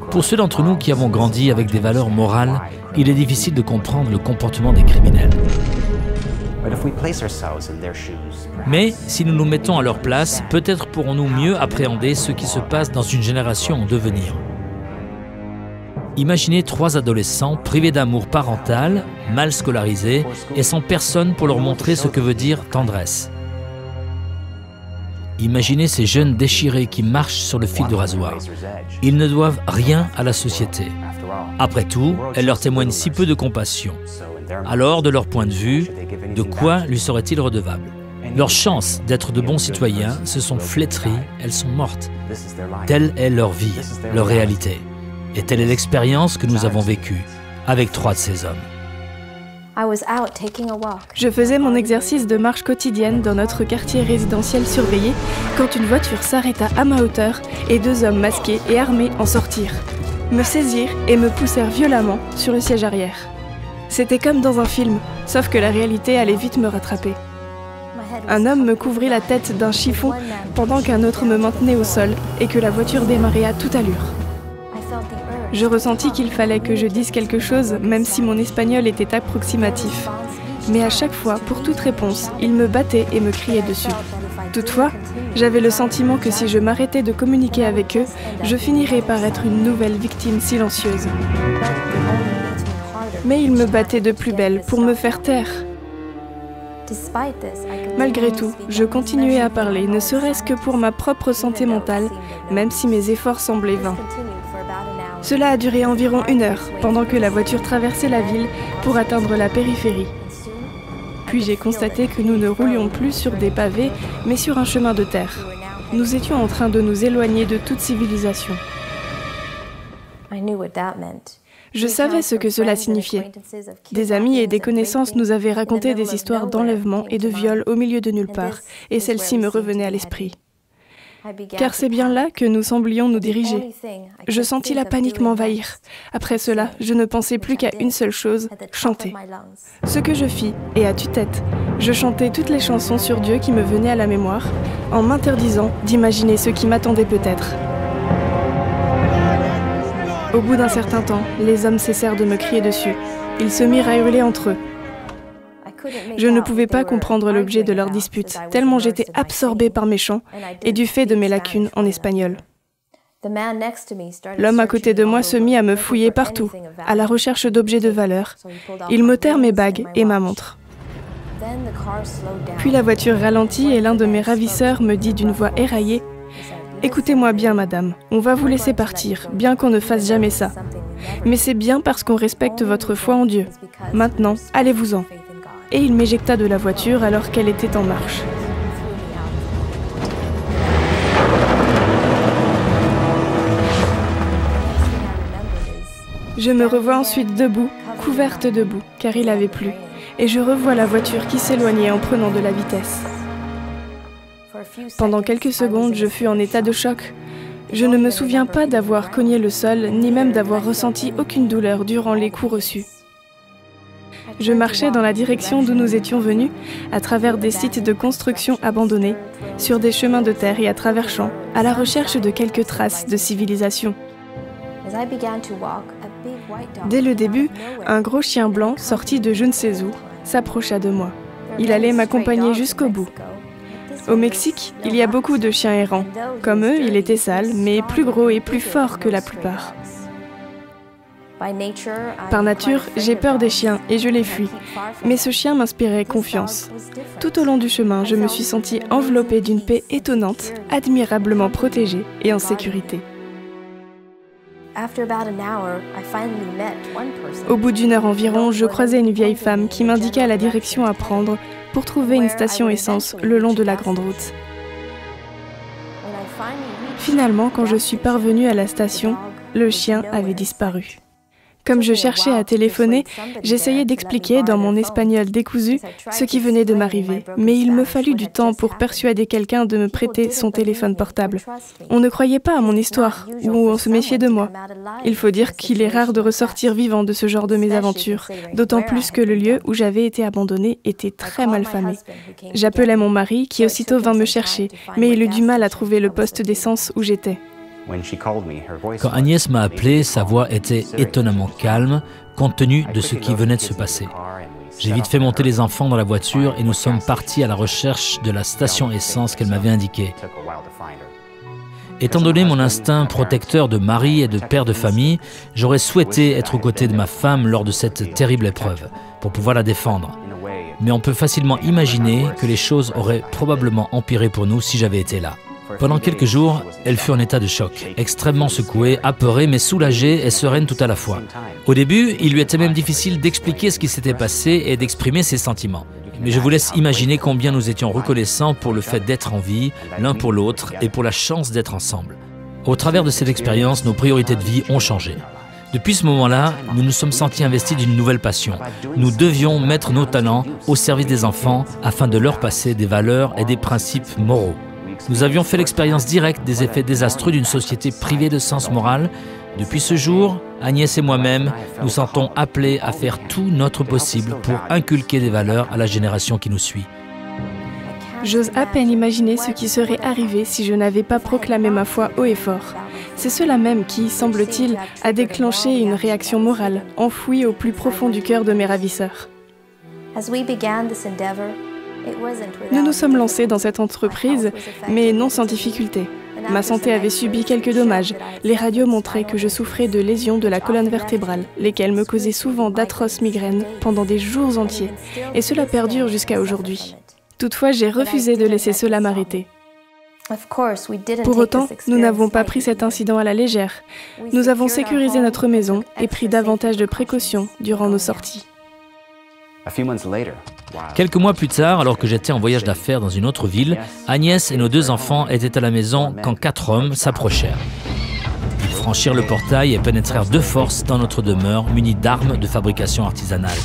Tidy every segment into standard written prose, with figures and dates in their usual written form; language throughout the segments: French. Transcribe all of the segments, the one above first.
Pour ceux d'entre nous qui avons grandi avec des valeurs morales, il est difficile de comprendre le comportement des criminels. Mais si nous nous mettons à leur place, peut-être pourrons-nous mieux appréhender ce qui se passe dans une génération en devenir. Imaginez 3 adolescents privés d'amour parental, mal scolarisés et sans personne pour leur montrer ce que veut dire tendresse. Imaginez ces jeunes déchirés qui marchent sur le fil de rasoir. Ils ne doivent rien à la société. Après tout, elle leur témoigne si peu de compassion. Alors, de leur point de vue, de quoi lui seraient-ils redevables? Leurs chances d'être de bons citoyens se sont flétries, elles sont mortes. Telle est leur vie, leur réalité. Et telle est l'expérience que nous avons vécue avec 3 de ces hommes. Je faisais mon exercice de marche quotidienne dans notre quartier résidentiel surveillé quand une voiture s'arrêta à ma hauteur et 2 hommes masqués et armés en sortirent, me saisirent et me poussèrent violemment sur le siège arrière. C'était comme dans un film, sauf que la réalité allait vite me rattraper. Un homme me couvrit la tête d'un chiffon pendant qu'un autre me maintenait au sol et que la voiture démarrait à toute allure. Je ressentis qu'il fallait que je dise quelque chose, même si mon espagnol était approximatif. Mais à chaque fois, pour toute réponse, il me battait et me criait dessus. Toutefois, j'avais le sentiment que si je m'arrêtais de communiquer avec eux, je finirais par être une nouvelle victime silencieuse. Mais ils me battaient de plus belle pour me faire taire. Malgré tout, je continuais à parler, ne serait-ce que pour ma propre santé mentale, même si mes efforts semblaient vains. Cela a duré environ 1 heure, pendant que la voiture traversait la ville pour atteindre la périphérie. Puis j'ai constaté que nous ne roulions plus sur des pavés, mais sur un chemin de terre. Nous étions en train de nous éloigner de toute civilisation. Je savais ce que cela signifiait. Des amis et des connaissances nous avaient raconté des histoires d'enlèvement et de viol au milieu de nulle part, et celle-ci me revenait à l'esprit. Car c'est bien là que nous semblions nous diriger. Je sentis la panique m'envahir. Après cela, je ne pensais plus qu'à une seule chose, chanter. Ce que je fis, et à tue-tête, je chantais toutes les chansons sur Dieu qui me venaient à la mémoire, en m'interdisant d'imaginer ce qui m'attendait peut-être. Au bout d'un certain temps, les hommes cessèrent de me crier dessus. Ils se mirent à hurler entre eux. Je ne pouvais pas comprendre l'objet de leur dispute, tellement j'étais absorbée par mes chants et du fait de mes lacunes en espagnol. L'homme à côté de moi se mit à me fouiller partout, à la recherche d'objets de valeur. Il m'ôtèrent mes bagues et ma montre. Puis la voiture ralentit et l'un de mes ravisseurs me dit d'une voix éraillée: « Écoutez-moi bien, madame, on va vous laisser partir, bien qu'on ne fasse jamais ça. Mais c'est bien parce qu'on respecte votre foi en Dieu. Maintenant, allez-vous-en. » Et il m'éjecta de la voiture alors qu'elle était en marche. Je me revois ensuite debout, couverte de boue, car il avait plu, et je revois la voiture qui s'éloignait en prenant de la vitesse. Pendant quelques secondes, je fus en état de choc. Je ne me souviens pas d'avoir cogné le sol, ni même d'avoir ressenti aucune douleur durant les coups reçus. Je marchais dans la direction d'où nous étions venus, à travers des sites de construction abandonnés, sur des chemins de terre et à travers champs, à la recherche de quelques traces de civilisation. Dès le début, un gros chien blanc, sorti de je ne sais où, s'approcha de moi. Il allait m'accompagner jusqu'au bout. Au Mexique, il y a beaucoup de chiens errants. Comme eux, il était sale, mais plus gros et plus fort que la plupart. Par nature, j'ai peur des chiens et je les fuis, mais ce chien m'inspirait confiance. Tout au long du chemin, je me suis sentie enveloppée d'une paix étonnante, admirablement protégée et en sécurité. Au bout d'1 heure environ, je croisai une vieille femme qui m'indiqua la direction à prendre pour trouver une station essence le long de la grande route. Finalement, quand je suis parvenue à la station, le chien avait disparu. Comme je cherchais à téléphoner, j'essayais d'expliquer dans mon espagnol décousu ce qui venait de m'arriver, mais il me fallut du temps pour persuader quelqu'un de me prêter son téléphone portable. On ne croyait pas à mon histoire, ou on se méfiait de moi. Il faut dire qu'il est rare de ressortir vivant de ce genre de mésaventures, d'autant plus que le lieu où j'avais été abandonnée était très mal famé. J'appelai mon mari, qui aussitôt vint me chercher, mais il eut du mal à trouver le poste d'essence où j'étais. Quand Agnès m'a appelé, sa voix était étonnamment calme, compte tenu de ce qui venait de se passer. J'ai vite fait monter les enfants dans la voiture et nous sommes partis à la recherche de la station essence qu'elle m'avait indiquée. Étant donné mon instinct protecteur de mari et de père de famille, j'aurais souhaité être aux côtés de ma femme lors de cette terrible épreuve, pour pouvoir la défendre. Mais on peut facilement imaginer que les choses auraient probablement empiré pour nous si j'avais été là. Pendant quelques jours, elle fut en état de choc, extrêmement secouée, apeurée, mais soulagée et sereine tout à la fois. Au début, il lui était même difficile d'expliquer ce qui s'était passé et d'exprimer ses sentiments. Mais je vous laisse imaginer combien nous étions reconnaissants pour le fait d'être en vie, l'un pour l'autre, et pour la chance d'être ensemble. Au travers de cette expérience, nos priorités de vie ont changé. Depuis ce moment-là, nous nous sommes sentis investis d'une nouvelle passion. Nous devions mettre nos talents au service des enfants afin de leur passer des valeurs et des principes moraux. Nous avions fait l'expérience directe des effets désastreux d'une société privée de sens moral. Depuis ce jour, Agnès et moi-même nous sentons appelés à faire tout notre possible pour inculquer des valeurs à la génération qui nous suit. J'ose à peine imaginer ce qui serait arrivé si je n'avais pas proclamé ma foi haut et fort. C'est cela même qui, semble-t-il, a déclenché une réaction morale, enfouie au plus profond du cœur de mes ravisseurs. Nous nous sommes lancés dans cette entreprise, mais non sans difficulté. Ma santé avait subi quelques dommages. Les radios montraient que je souffrais de lésions de la colonne vertébrale, lesquelles me causaient souvent d'atroces migraines pendant des jours entiers, et cela perdure jusqu'à aujourd'hui. Toutefois, j'ai refusé de laisser cela m'arrêter. Pour autant, nous n'avons pas pris cet incident à la légère. Nous avons sécurisé notre maison et pris davantage de précautions durant nos sorties. Quelques mois plus tard, alors que j'étais en voyage d'affaires dans une autre ville, Agnès et nos 2 enfants étaient à la maison quand 4 hommes s'approchèrent. Ils franchirent le portail et pénétrèrent de force dans notre demeure, munis d'armes de fabrication artisanale.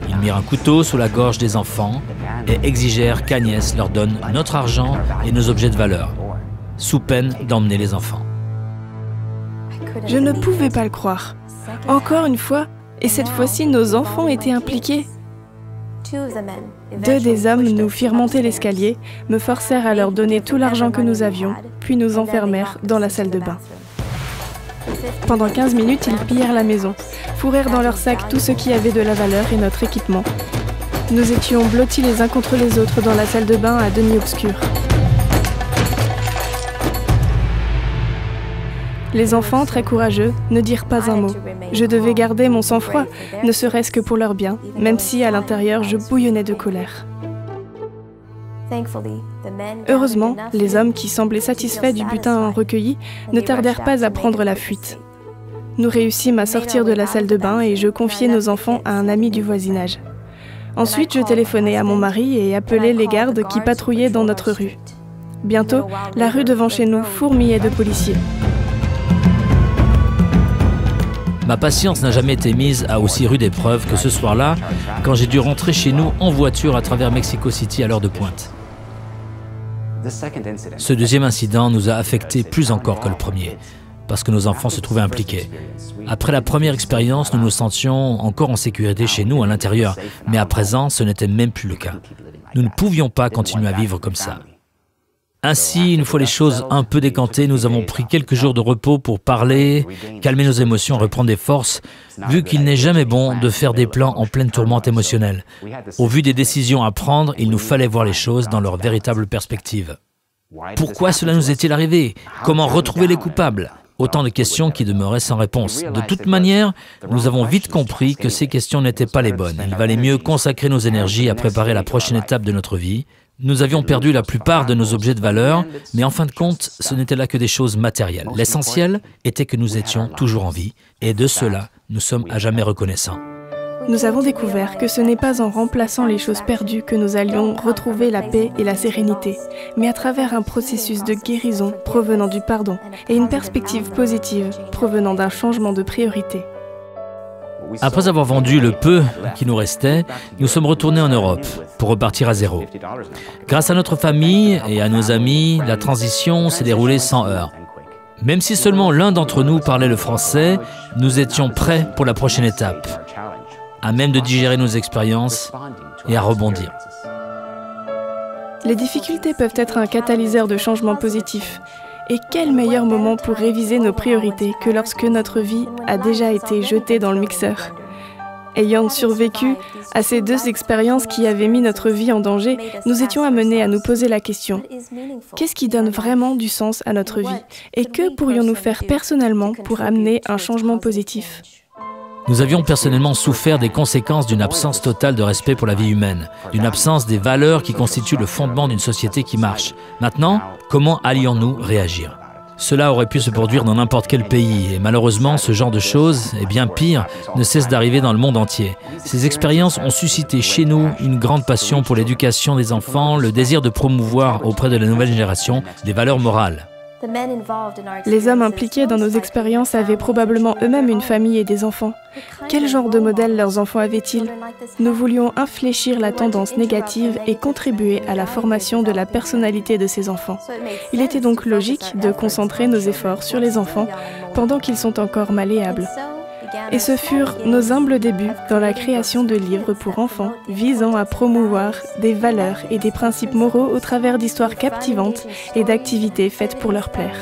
Ils mirent un couteau sous la gorge des enfants et exigèrent qu'Agnès leur donne notre argent et nos objets de valeur, sous peine d'emmener les enfants. Je ne pouvais pas le croire. Encore une fois, et cette fois-ci, nos enfants étaient impliqués. 2 des hommes nous firent monter l'escalier, me forcèrent à leur donner tout l'argent que nous avions, puis nous enfermèrent dans la salle de bain. Pendant 15 minutes, ils pillèrent la maison, fourrèrent dans leur sac tout ce qui avait de la valeur et notre équipement. Nous étions blottis les uns contre les autres dans la salle de bain à demi obscure. Les enfants, très courageux, ne dirent pas un mot. Je devais garder mon sang-froid, ne serait-ce que pour leur bien, même si à l'intérieur je bouillonnais de colère. Heureusement, les hommes qui semblaient satisfaits du butin recueilli ne tardèrent pas à prendre la fuite. Nous réussîmes à sortir de la salle de bain et je confiai nos enfants à un ami du voisinage. Ensuite, je téléphonai à mon mari et appelai les gardes qui patrouillaient dans notre rue. Bientôt, la rue devant chez nous fourmillait de policiers. Ma patience n'a jamais été mise à aussi rude épreuve que ce soir-là, quand j'ai dû rentrer chez nous en voiture à travers Mexico City à l'heure de pointe. Ce deuxième incident nous a affectés plus encore que le premier, parce que nos enfants se trouvaient impliqués. Après la première expérience, nous nous sentions encore en sécurité chez nous à l'intérieur, mais à présent, ce n'était même plus le cas. Nous ne pouvions pas continuer à vivre comme ça. Ainsi, une fois les choses un peu décantées, nous avons pris quelques jours de repos pour parler, calmer nos émotions, reprendre des forces, vu qu'il n'est jamais bon de faire des plans en pleine tourmente émotionnelle. Au vu des décisions à prendre, il nous fallait voir les choses dans leur véritable perspective. Pourquoi cela nous est-il arrivé? Comment retrouver les coupables? Autant de questions qui demeuraient sans réponse. De toute manière, nous avons vite compris que ces questions n'étaient pas les bonnes. Il valait mieux consacrer nos énergies à préparer la prochaine étape de notre vie. Nous avions perdu la plupart de nos objets de valeur, mais en fin de compte, ce n'était là que des choses matérielles. L'essentiel était que nous étions toujours en vie, et de cela, nous sommes à jamais reconnaissants. Nous avons découvert que ce n'est pas en remplaçant les choses perdues que nous allions retrouver la paix et la sérénité, mais à travers un processus de guérison provenant du pardon et une perspective positive provenant d'un changement de priorité. Après avoir vendu le peu qui nous restait, nous sommes retournés en Europe pour repartir à zéro. Grâce à notre famille et à nos amis, la transition s'est déroulée sans heurts. Même si seulement l'un d'entre nous parlait le français, nous étions prêts pour la prochaine étape, à même de digérer nos expériences et à rebondir. Les difficultés peuvent être un catalyseur de changement positif. Et quel meilleur moment pour réviser nos priorités que lorsque notre vie a déjà été jetée dans le mixeur. Ayant survécu à ces deux expériences qui avaient mis notre vie en danger, nous étions amenés à nous poser la question: qu'est-ce qui donne vraiment du sens à notre vie? Et que pourrions-nous faire personnellement pour amener un changement positif? Nous avions personnellement souffert des conséquences d'une absence totale de respect pour la vie humaine, d'une absence des valeurs qui constituent le fondement d'une société qui marche. Maintenant, comment allions-nous réagir? Cela aurait pu se produire dans n'importe quel pays, et malheureusement, ce genre de choses, et bien pire, ne cesse d'arriver dans le monde entier. Ces expériences ont suscité chez nous une grande passion pour l'éducation des enfants, le désir de promouvoir auprès de la nouvelle génération des valeurs morales. Les hommes impliqués dans nos expériences avaient probablement eux-mêmes une famille et des enfants. Quel genre de modèle leurs enfants avaient-ils? Nous voulions infléchir la tendance négative et contribuer à la formation de la personnalité de ces enfants. Il était donc logique de concentrer nos efforts sur les enfants pendant qu'ils sont encore malléables. Et ce furent nos humbles débuts dans la création de livres pour enfants visant à promouvoir des valeurs et des principes moraux au travers d'histoires captivantes et d'activités faites pour leur plaire.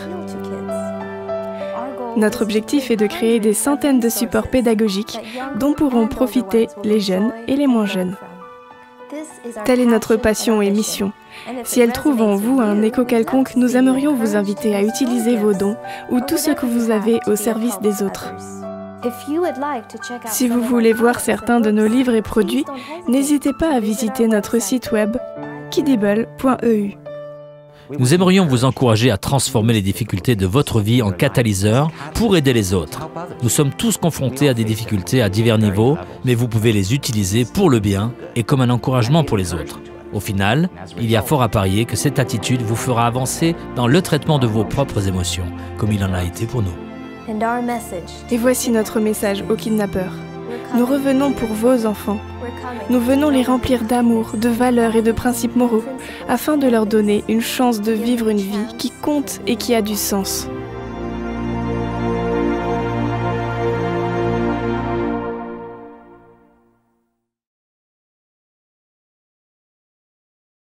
Notre objectif est de créer des centaines de supports pédagogiques dont pourront profiter les jeunes et les moins jeunes. Telle est notre passion et mission. Si elle trouve en vous un écho quelconque, nous aimerions vous inviter à utiliser vos dons ou tout ce que vous avez au service des autres. Si vous voulez voir certains de nos livres et produits, n'hésitez pas à visiter notre site web kidible.eu. Nous aimerions vous encourager à transformer les difficultés de votre vie en catalyseur pour aider les autres. Nous sommes tous confrontés à des difficultés à divers niveaux, mais vous pouvez les utiliser pour le bien et comme un encouragement pour les autres. Au final, il y a fort à parier que cette attitude vous fera avancer dans le traitement de vos propres émotions, comme il en a été pour nous. Et voici notre message aux kidnappeurs. Nous revenons pour vos enfants. Nous venons les remplir d'amour, de valeurs et de principes moraux, afin de leur donner une chance de vivre une vie qui compte et qui a du sens.